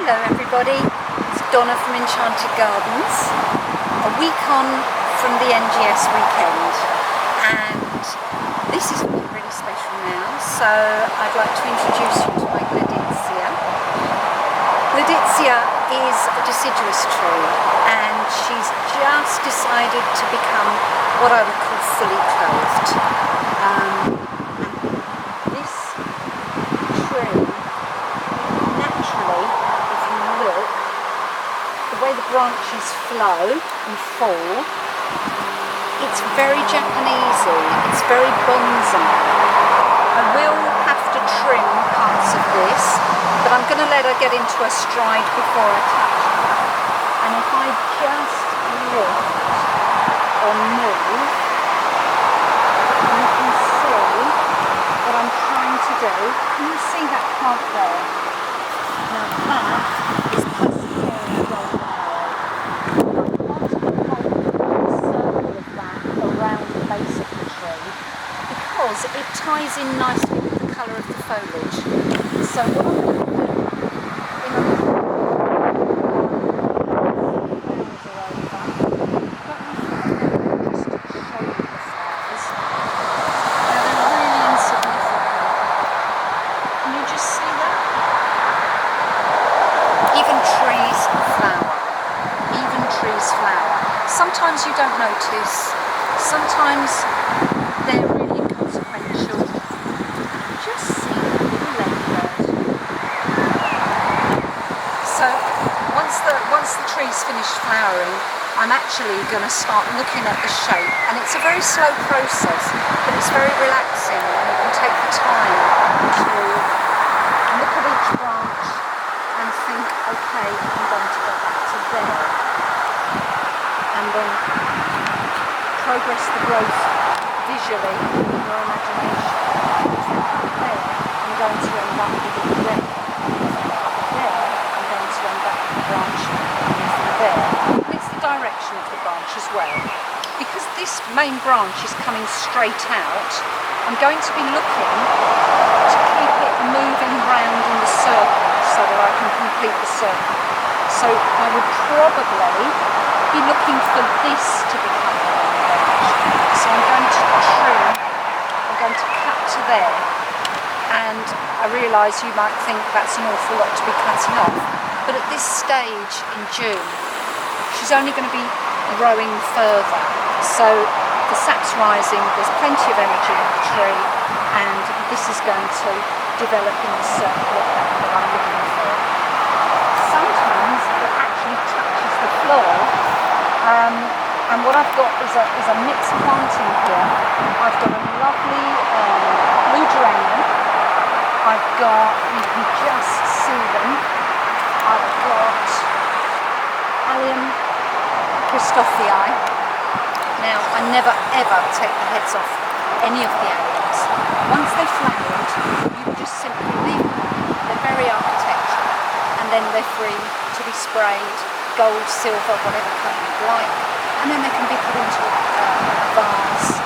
Hello everybody, it's Donna from Enchanted Gardens, a week on from the NGS weekend, and this is looking really special now, so I'd like to introduce you to my Gleditsia. Gleditsia is a deciduous tree and she's just decided to become what I would call fully clothed. This tree, naturally, if you look, the way the branches flow and fall, it's very Japanesey, it's very bonsai. I will have to trim parts of this, but I'm going to let her get into her stride before I touch her. And if I just lift or move, you can see what I'm trying to do. Can you see that plant there? Now that is Fabaceae golden arrow. I want to hold a circle of that around the base of the tree because it ties in nicely with the colour of the foliage. So what I'm going to do, sometimes you don't notice, sometimes they're really inconsequential. Just see the ladybird. So once the tree's finished flowering, I'm actually going to start looking at the shape, and it's a very slow process, but it's very relaxing, and you can take the time to look at each branch and think, okay, I'm going to go back to there. And then progress the growth visually in your imagination. There, I'm going to end up with it there. There, I'm going to end up with the branch there. And it's the direction of the branch as well. Because this main branch is coming straight out, I'm going to be looking to keep it moving round in the circle so that I can complete the circle. So I would probably be looking for this to become the main branch. So I'm going to trim, I'm going to cut to there, and I realise you might think that's an awful lot to be cutting off, but at this stage in June she's only going to be growing further, so the sap's rising, there's plenty of energy in the tree, and this is going to develop in the circle effect that I'm looking for. Sometimes it actually touches the floor. And what I've got is a mixed planting here. I've got a lovely blue geranium. I've got, you can just see them, I've got Allium Christophii. Now, I never ever take the heads off any of the alliums. Once they've flowered, you just simply leave them. They're very architectural, and then they're free to be sprayed, gold, silver, whatever colour you'd like, and then they can be put into a vase